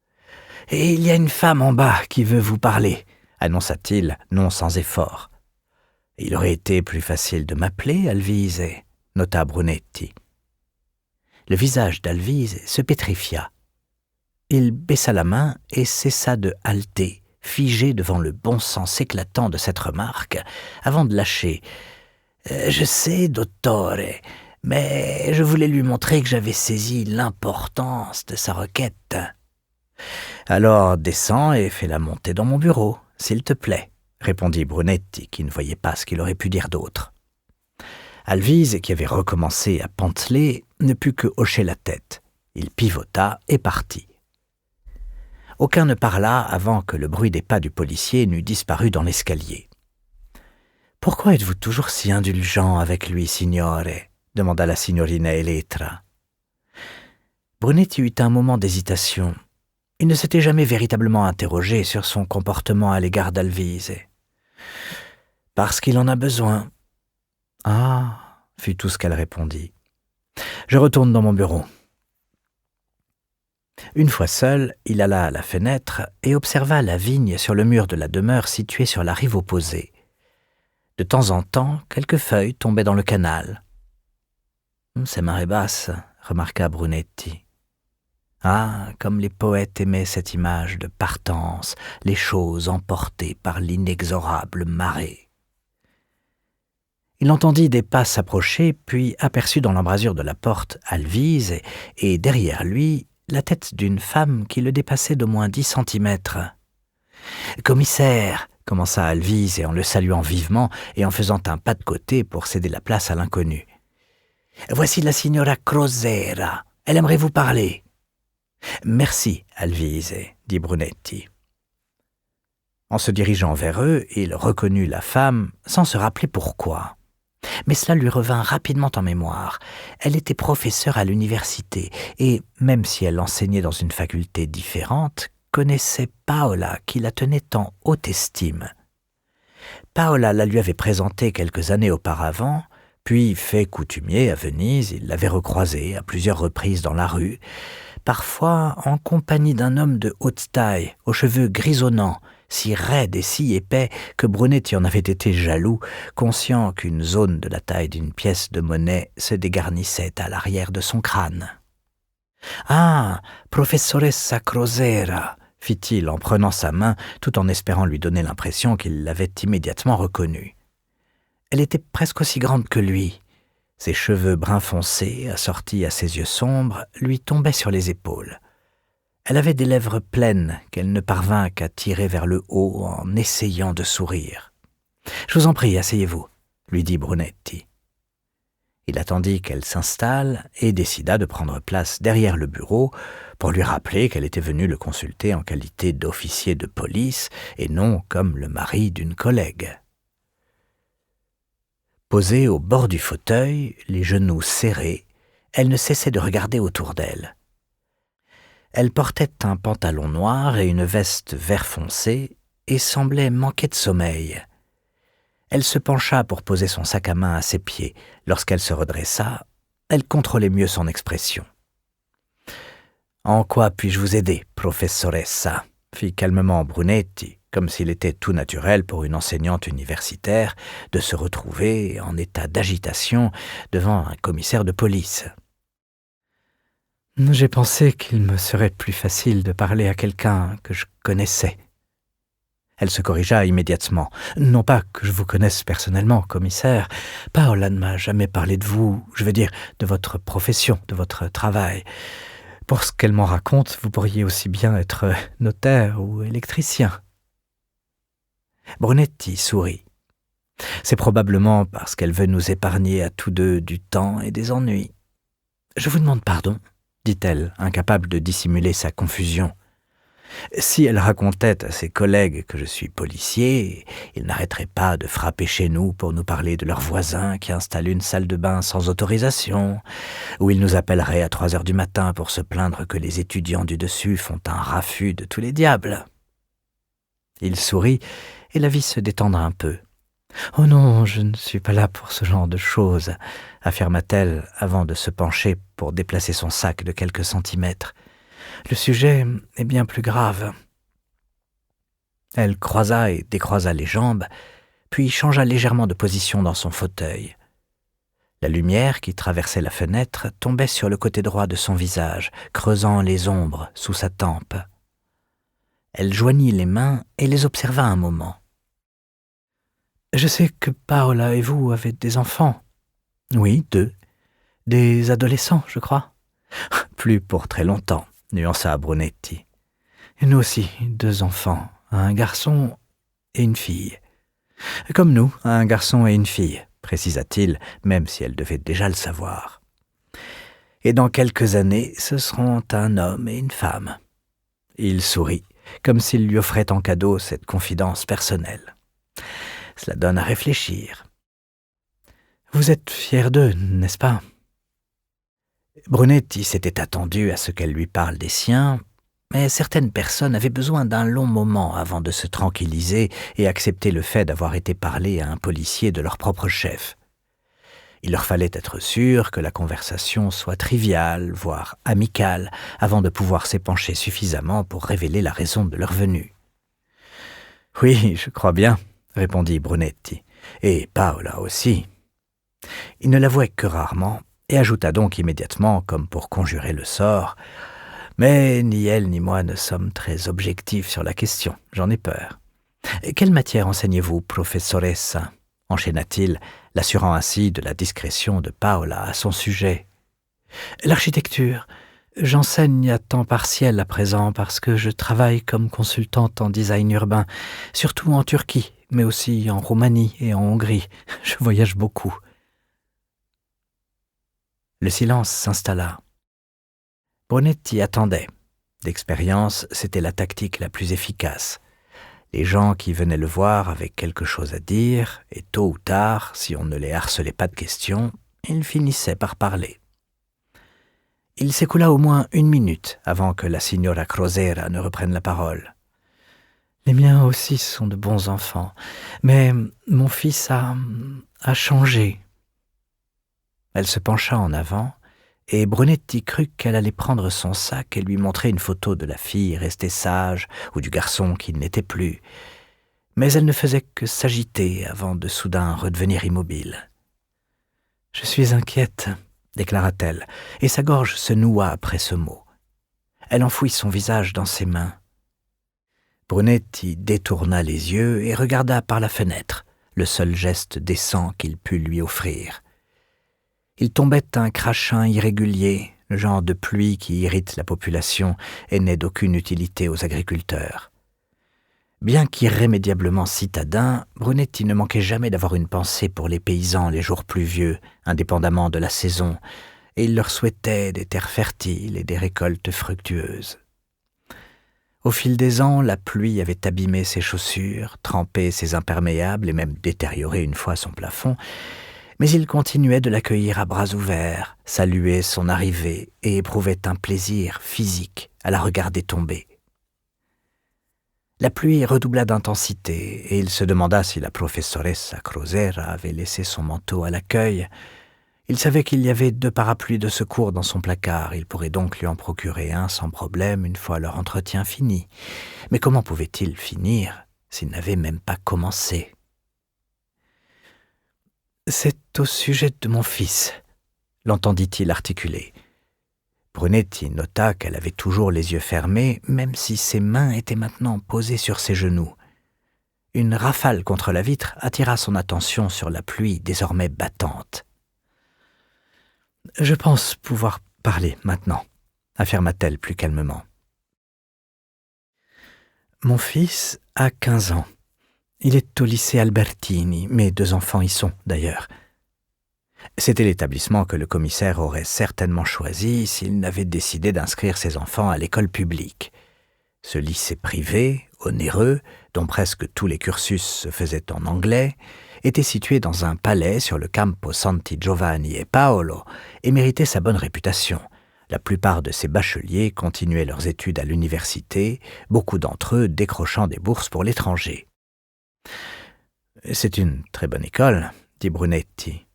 « Et il y a une femme en bas qui veut vous parler, » annonça-t-il, non sans effort. « Il aurait été plus facile de m'appeler, Alvise, » nota Brunetti. Le visage d'Alvise se pétrifia. Il baissa la main et cessa de halter, figé devant le bon sens éclatant de cette remarque, avant de lâcher. « Je sais, dottore, mais je voulais lui montrer que j'avais saisi l'importance de sa requête. »« Alors descends et fais-la monter dans mon bureau, s'il te plaît, » répondit Brunetti, qui ne voyait pas ce qu'il aurait pu dire d'autre. Alvise, qui avait recommencé à panteler, ne put que hocher la tête. Il pivota et partit. Aucun ne parla avant que le bruit des pas du policier n'eût disparu dans l'escalier. « Pourquoi êtes-vous toujours si indulgent avec lui, signore ?» demanda la signorina Elettra. Brunetti eut un moment d'hésitation. Il ne s'était jamais véritablement interrogé sur son comportement à l'égard d'Alvise. « Parce qu'il en a besoin. »« Ah !» fut tout ce qu'elle répondit. « Je retourne dans mon bureau. » Une fois seul, il alla à la fenêtre et observa la vigne sur le mur de la demeure située sur la rive opposée. De temps en temps, quelques feuilles tombaient dans le canal. « C'est marée basse », remarqua Brunetti. Ah, comme les poètes aimaient cette image de partance, les choses emportées par l'inexorable marée. Il entendit des pas s'approcher, puis aperçut dans l'embrasure de la porte Alvise et derrière lui, la tête d'une femme qui le dépassait d'au moins 10 centimètres. « Commissaire !» commença Alvise en le saluant vivement et en faisant un pas de côté pour céder la place à l'inconnu. « Voici la signora Crosera. Elle aimerait vous parler. »« Merci, Alvise, » dit Brunetti. En se dirigeant vers eux, il reconnut la femme sans se rappeler pourquoi. Mais cela lui revint rapidement en mémoire. Elle était professeure à l'université et, même si elle enseignait dans une faculté différente, connaissait Paola qui la tenait en haute estime. Paola la lui avait présentée quelques années auparavant, puis, fait coutumier à Venise, il l'avait recroisée à plusieurs reprises dans la rue, parfois en compagnie d'un homme de haute taille, aux cheveux grisonnants, si raide et si épais que Brunetti en avait été jaloux, conscient qu'une zone de la taille d'une pièce de monnaie se dégarnissait à l'arrière de son crâne. « Ah, professoressa Crosera !» fit-il en prenant sa main, tout en espérant lui donner l'impression qu'il l'avait immédiatement reconnue. Elle était presque aussi grande que lui. Ses cheveux brun foncé, assortis à ses yeux sombres, lui tombaient sur les épaules. Elle avait des lèvres pleines qu'elle ne parvint qu'à tirer vers le haut en essayant de sourire. « Je vous en prie, asseyez-vous » lui dit Brunetti. Il attendit qu'elle s'installe et décida de prendre place derrière le bureau pour lui rappeler qu'elle était venue le consulter en qualité d'officier de police et non comme le mari d'une collègue. Posée au bord du fauteuil, les genoux serrés, elle ne cessait de regarder autour d'elle. Elle portait un pantalon noir et une veste vert foncé et semblait manquer de sommeil. Elle se pencha pour poser son sac à main à ses pieds. Lorsqu'elle se redressa, elle contrôlait mieux son expression. « En quoi puis-je vous aider, professoressa ?» fit calmement Brunetti, comme s'il était tout naturel pour une enseignante universitaire de se retrouver en état d'agitation devant un commissaire de police. « J'ai pensé qu'il me serait plus facile de parler à quelqu'un que je connaissais. » Elle se corrigea immédiatement. « Non pas que je vous connaisse personnellement, commissaire. Paola ne m'a jamais parlé de vous, je veux dire, de votre profession, de votre travail. Pour ce qu'elle m'en raconte, vous pourriez aussi bien être notaire ou électricien. » Brunetti sourit. « C'est probablement parce qu'elle veut nous épargner à tous deux du temps et des ennuis. »« Je vous demande pardon, » dit-elle, incapable de dissimuler sa confusion. Si elle racontait à ses collègues que je suis policier, ils n'arrêteraient pas de frapper chez nous pour nous parler de leurs voisins qui installent une salle de bain sans autorisation, ou ils nous appelleraient à 3 heures du matin pour se plaindre que les étudiants du dessus font un raffut de tous les diables. Il sourit et la vit se détendre un peu. « Oh non, je ne suis pas là pour ce genre de choses, » affirma-t-elle avant de se pencher pour déplacer son sac de quelques centimètres. « Le sujet est bien plus grave. » Elle croisa et décroisa les jambes, puis changea légèrement de position dans son fauteuil. La lumière qui traversait la fenêtre tombait sur le côté droit de son visage, creusant les ombres sous sa tempe. Elle joignit les mains et les observa un moment. « Je sais que Paola et vous avez des enfants. »« Oui, 2. Des adolescents, je crois. »« Plus pour très longtemps. » nuança Brunetti. « Nous aussi, 2 enfants, un garçon et une fille. »« Comme nous, un garçon et une fille, » précisa-t-il, même si elle devait déjà le savoir. « Et dans quelques années, ce seront un homme et une femme. » Il sourit, comme s'il lui offrait en cadeau cette confidence personnelle. « Cela donne à réfléchir. »« Vous êtes fier d'eux, n'est-ce pas ?» Brunetti s'était attendu à ce qu'elle lui parle des siens, mais certaines personnes avaient besoin d'un long moment avant de se tranquilliser et accepter le fait d'avoir été parlé à un policier de leur propre chef. Il leur fallait être sûr que la conversation soit triviale, voire amicale, avant de pouvoir s'épancher suffisamment pour révéler la raison de leur venue. « Oui, je crois bien, » répondit Brunetti, « et Paola aussi. » Il ne l'avouait que rarement, et ajouta donc immédiatement, comme pour conjurer le sort, « Mais ni elle ni moi ne sommes très objectifs sur la question, j'en ai peur. »« Quelle matière enseignez-vous, professoressa » enchaîna-t-il, l'assurant ainsi de la discrétion de Paola à son sujet. « L'architecture. J'enseigne à temps partiel à présent parce que je travaille comme consultante en design urbain, surtout en Turquie, mais aussi en Roumanie et en Hongrie. Je voyage beaucoup. » Le silence s'installa. Brunetti attendait. D'expérience, c'était la tactique la plus efficace. Les gens qui venaient le voir avaient quelque chose à dire, et tôt ou tard, si on ne les harcelait pas de questions, ils finissaient par parler. Il s'écoula au moins 1 minute avant que la signora Crosera ne reprenne la parole. « Les miens aussi sont de bons enfants, mais mon fils a changé. » Elle se pencha en avant et Brunetti crut qu'elle allait prendre son sac et lui montrer une photo de la fille restée sage ou du garçon qui n'était plus. Mais elle ne faisait que s'agiter avant de soudain redevenir immobile. « Je suis inquiète », déclara-t-elle, et sa gorge se noua après ce mot. Elle enfouit son visage dans ses mains. Brunetti détourna les yeux et regarda par la fenêtre, le seul geste décent qu'il put lui offrir. Il tombait un crachin irrégulier, le genre de pluie qui irrite la population et n'est d'aucune utilité aux agriculteurs. Bien qu'irrémédiablement citadin, Brunetti ne manquait jamais d'avoir une pensée pour les paysans les jours pluvieux, indépendamment de la saison, et il leur souhaitait des terres fertiles et des récoltes fructueuses. Au fil des ans, la pluie avait abîmé ses chaussures, trempé ses imperméables et même détérioré une fois son plafond, mais il continuait de l'accueillir à bras ouverts, saluait son arrivée et éprouvait un plaisir physique à la regarder tomber. La pluie redoubla d'intensité et il se demanda si la professoressa Crosera avait laissé son manteau à l'accueil. Il savait qu'il y avait 2 parapluies de secours dans son placard, il pourrait donc lui en procurer un sans problème une fois leur entretien fini. Mais comment pouvait-il finir s'il n'avait même pas commencé ? « C'est au sujet de mon fils », l'entendit-il articuler. Brunetti nota qu'elle avait toujours les yeux fermés, même si ses mains étaient maintenant posées sur ses genoux. Une rafale contre la vitre attira son attention sur la pluie désormais battante. « Je pense pouvoir parler maintenant », affirma-t-elle plus calmement. « Mon fils a 15 ans. Il est au lycée Albertini, mes 2 enfants y sont d'ailleurs. C'était l'établissement que le commissaire aurait certainement choisi s'il n'avait décidé d'inscrire ses enfants à l'école publique. Ce lycée privé, onéreux, dont presque tous les cursus se faisaient en anglais, était situé dans un palais sur le Campo Santi Giovanni e Paolo et méritait sa bonne réputation. La plupart de ses bacheliers continuaient leurs études à l'université, beaucoup d'entre eux décrochant des bourses pour l'étranger. « C'est une très bonne école », dit Brunetti.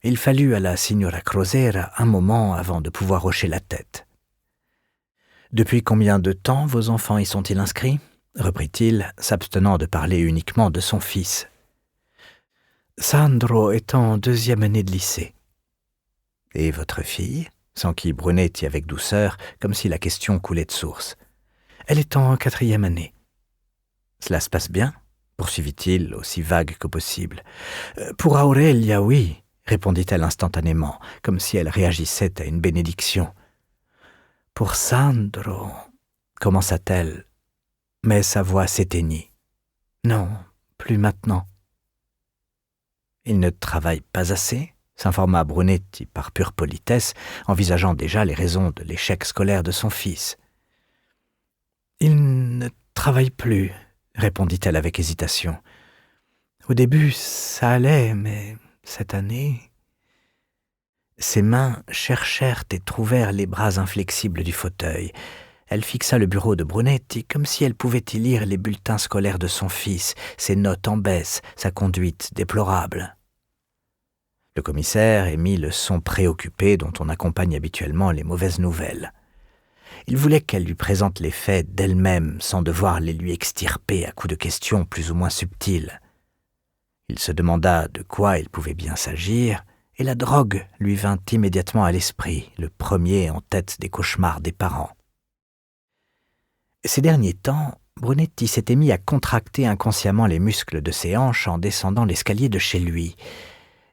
Il fallut à la signora Crosera un moment avant de pouvoir hocher la tête. « Depuis combien de temps vos enfants y sont-ils inscrits ?» reprit-il, s'abstenant de parler uniquement de son fils. « Sandro est en 2e année de lycée. »« Et votre fille ?» s'enquit Brunetti avec douceur, comme si la question coulait de source. « Elle est en 4e année. »« Cela se passe bien ?» poursuivit-il, aussi vague que possible. « Pour Aurelia, oui. » répondit-elle instantanément, comme si elle réagissait à une bénédiction. « Pour Sandro, » commença-t-elle, mais sa voix s'éteignit. « Non, plus maintenant. »« Il ne travaille pas assez ?» s'informa Brunetti par pure politesse, envisageant déjà les raisons de l'échec scolaire de son fils. « Il ne travaille plus, » répondit-elle avec hésitation. « Au début, ça allait, mais cette année... » Ses mains cherchèrent et trouvèrent les bras inflexibles du fauteuil. Elle fixa le bureau de Brunetti comme si elle pouvait y lire les bulletins scolaires de son fils, ses notes en baisse, sa conduite déplorable. Le commissaire émit le son préoccupé dont on accompagne habituellement les mauvaises nouvelles. Il voulait qu'elle lui présente les faits d'elle-même sans devoir les lui extirper à coups de questions plus ou moins subtiles. Il se demanda de quoi il pouvait bien s'agir, et la drogue lui vint immédiatement à l'esprit, le premier en tête des cauchemars des parents. Ces derniers temps, Brunetti s'était mis à contracter inconsciemment les muscles de ses hanches en descendant l'escalier de chez lui.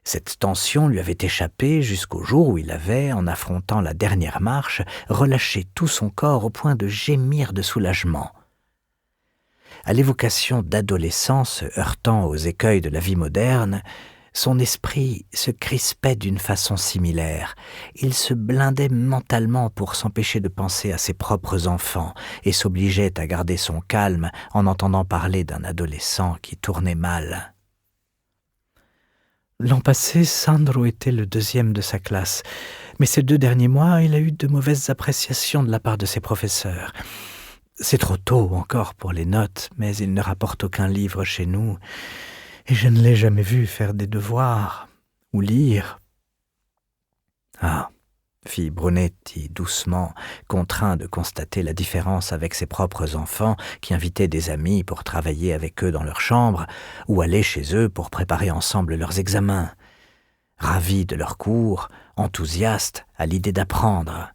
Cette tension lui avait échappé jusqu'au jour où il avait, en affrontant la dernière marche, relâché tout son corps au point de gémir de soulagement. À l'évocation d'adolescence heurtant aux écueils de la vie moderne, son esprit se crispait d'une façon similaire. Il se blindait mentalement pour s'empêcher de penser à ses propres enfants et s'obligeait à garder son calme en entendant parler d'un adolescent qui tournait mal. L'an passé, Sandro était le 2e de sa classe, mais ces 2 derniers mois, il a eu de mauvaises appréciations de la part de ses professeurs. C'est trop tôt encore pour les notes, mais il ne rapporte aucun livre chez nous, et je ne l'ai jamais vu faire des devoirs ou lire. Ah, fit Brunetti doucement, contraint de constater la différence avec ses propres enfants qui invitaient des amis pour travailler avec eux dans leur chambre ou aller chez eux pour préparer ensemble leurs examens. Ravis de leurs cours, enthousiastes à l'idée d'apprendre.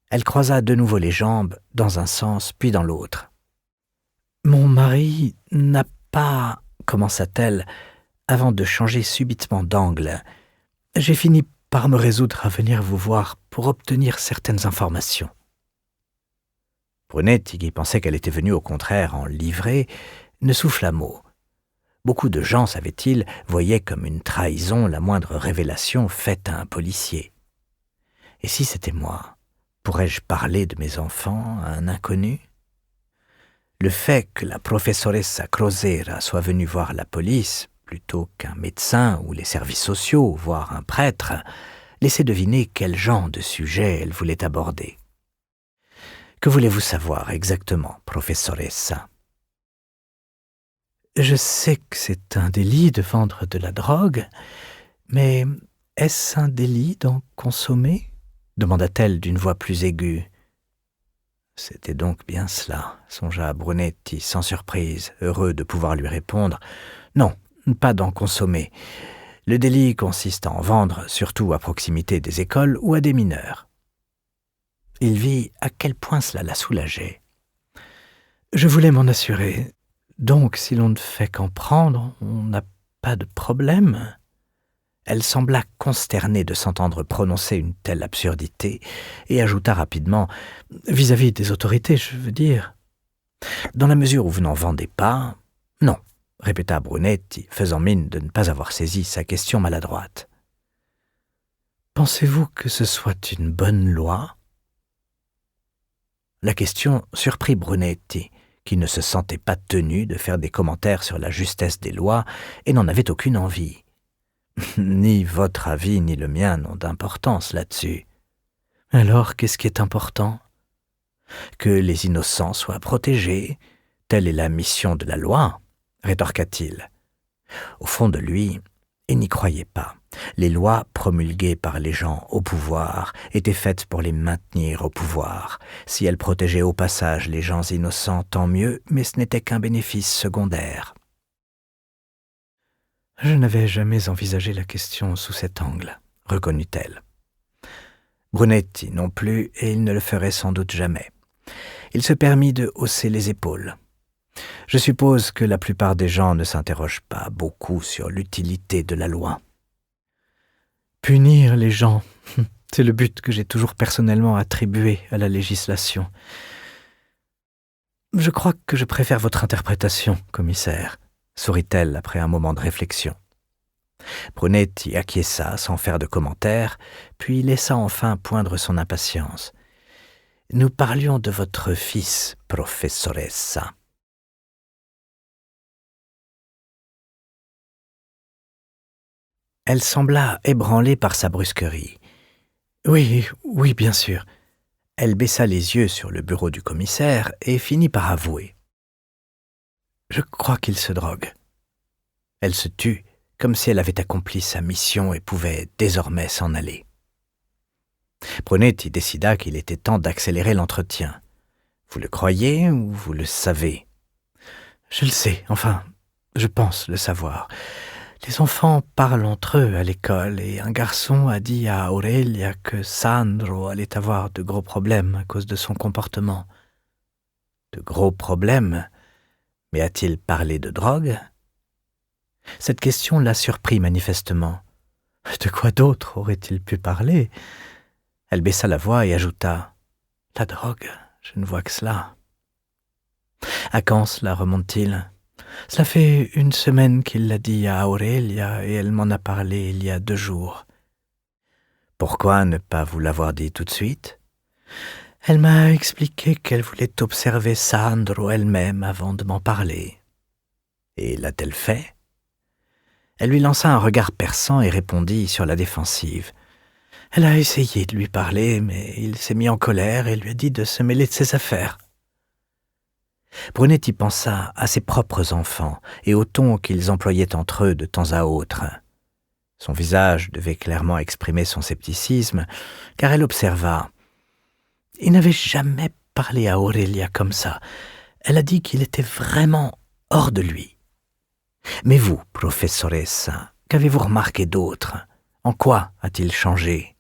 Elle croisa de nouveau les jambes dans un sens puis dans l'autre. « Mon mari n'a pas... » commença-t-elle, avant de changer subitement d'angle. « J'ai fini par me résoudre à venir vous voir pour obtenir certaines informations. » Brunetti, qui pensait qu'elle était venue au contraire en livrée, ne souffla mot. Beaucoup de gens, savait-il, voyaient comme une trahison la moindre révélation faite à un policier. Et si c'était moi, pourrais-je parler de mes enfants à un inconnu? Le fait que la professoressa Crosera soit venue voir la police, plutôt qu'un médecin ou les services sociaux, voire un prêtre, laissait deviner quel genre de sujet elle voulait aborder. « Que voulez-vous savoir exactement, professoressa ?» « Je sais que c'est un délit de vendre de la drogue, mais est-ce un délit d'en consommer ?» demanda-t-elle d'une voix plus aiguë. C'était donc bien cela, songea Brunetti sans surprise, heureux de pouvoir lui répondre. « Non, pas d'en consommer. Le délit consiste à en vendre, surtout à proximité des écoles ou à des mineurs. » Il vit à quel point cela la soulageait. « Je voulais m'en assurer. Donc, si l'on ne fait qu'en prendre, on n'a pas de problème ?» Elle sembla consternée de s'entendre prononcer une telle absurdité et ajouta rapidement « Vis-à-vis des autorités, je veux dire. »« Dans la mesure où vous n'en vendez pas, non. » répéta Brunetti, faisant mine de ne pas avoir saisi sa question maladroite. « Pensez-vous que ce soit une bonne loi ?» La question surprit Brunetti, qui ne se sentait pas tenu de faire des commentaires sur la justesse des lois et n'en avait aucune envie. « Ni votre avis ni le mien n'ont d'importance là-dessus. »« Alors, qu'est-ce qui est important ? » ?»« Que les innocents soient protégés. Telle est la mission de la loi, » rétorqua-t-il. Au fond de lui, il n'y croyait pas. Les lois promulguées par les gens au pouvoir étaient faites pour les maintenir au pouvoir. Si elles protégeaient au passage les gens innocents, tant mieux, mais ce n'était qu'un bénéfice secondaire. « Je n'avais jamais envisagé la question sous cet angle, » reconnut-elle. Brunetti non plus, et il ne le ferait sans doute jamais. Il se permit de hausser les épaules. « Je suppose que la plupart des gens ne s'interrogent pas beaucoup sur l'utilité de la loi. » Punir les gens, c'est le but que j'ai toujours personnellement attribué à la législation. « Je crois que je préfère votre interprétation, commissaire, » sourit-elle après un moment de réflexion. Brunetti acquiesça sans faire de commentaire, puis laissa enfin poindre son impatience. « Nous parlions de votre fils, professoressa. » Elle sembla ébranlée par sa brusquerie. « Oui, bien sûr. » Elle baissa les yeux sur le bureau du commissaire et finit par avouer. « Je crois qu'il se drogue. » Elle se tut, comme si elle avait accompli sa mission et pouvait désormais s'en aller. Brunetti décida qu'il était temps d'accélérer l'entretien. « Vous le croyez ou vous le savez ?»« Je le sais, enfin, je pense le savoir. Les enfants parlent entre eux à l'école et un garçon a dit à Aurelia que Sandro allait avoir de gros problèmes à cause de son comportement. » « De gros problèmes ? Mais a-t-il parlé de drogue ?» Cette question l'a surpris manifestement. De quoi d'autre aurait-il pu parler ? Elle baissa la voix et ajouta « La drogue, je ne vois que cela. » À quand cela remonte-t-il ? Cela fait 1 semaine qu'il l'a dit à Aurelia et elle m'en a parlé il y a 2 jours. Pourquoi ne pas vous l'avoir dit tout de suite ? Elle m'a expliqué qu'elle voulait observer Sandro elle-même avant de m'en parler. Et l'a-t-elle fait ? Elle lui lança un regard perçant et répondit sur la défensive. Elle a essayé de lui parler, mais il s'est mis en colère et lui a dit de se mêler de ses affaires. Brunetti pensa à ses propres enfants et au ton qu'ils employaient entre eux de temps à autre. Son visage devait clairement exprimer son scepticisme, car elle observa. Il n'avait jamais parlé à Aurélia comme ça. Elle a dit qu'il était vraiment hors de lui. Mais vous, professoressa, qu'avez-vous remarqué d'autre? En quoi a-t-il changé?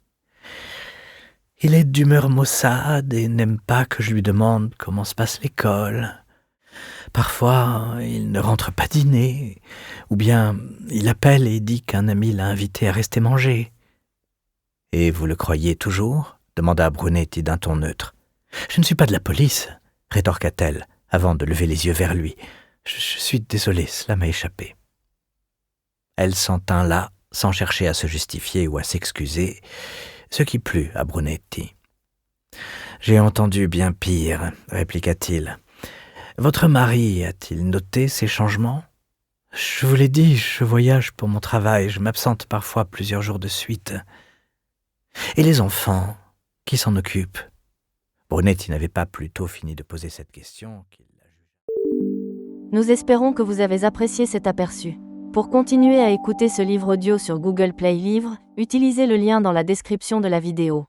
Il est d'humeur maussade et n'aime pas que je lui demande comment se passe l'école. Parfois, il ne rentre pas dîner, ou bien il appelle et dit qu'un ami l'a invité à rester manger. « Et vous le croyez toujours ?» demanda Brunetti d'un ton neutre. « Je ne suis pas de la police, » rétorqua-t-elle, avant de lever les yeux vers lui. « Je suis désolée, cela m'a échappé. » Elle s'en tint là, sans chercher à se justifier ou à s'excuser, ce qui plut à Brunetti. « J'ai entendu bien pire, » répliqua-t-il. « Votre mari a-t-il noté ces changements? Je vous l'ai dit, je voyage pour mon travail, je m'absente parfois plusieurs jours de suite. Et les enfants, qui s'en occupent ?» Brunetti n'avait pas plus tôt fini de poser cette question qu'il la jugea. Nous espérons que vous avez apprécié cet aperçu. Pour continuer à écouter ce livre audio sur Google Play Livres, utilisez le lien dans la description de la vidéo.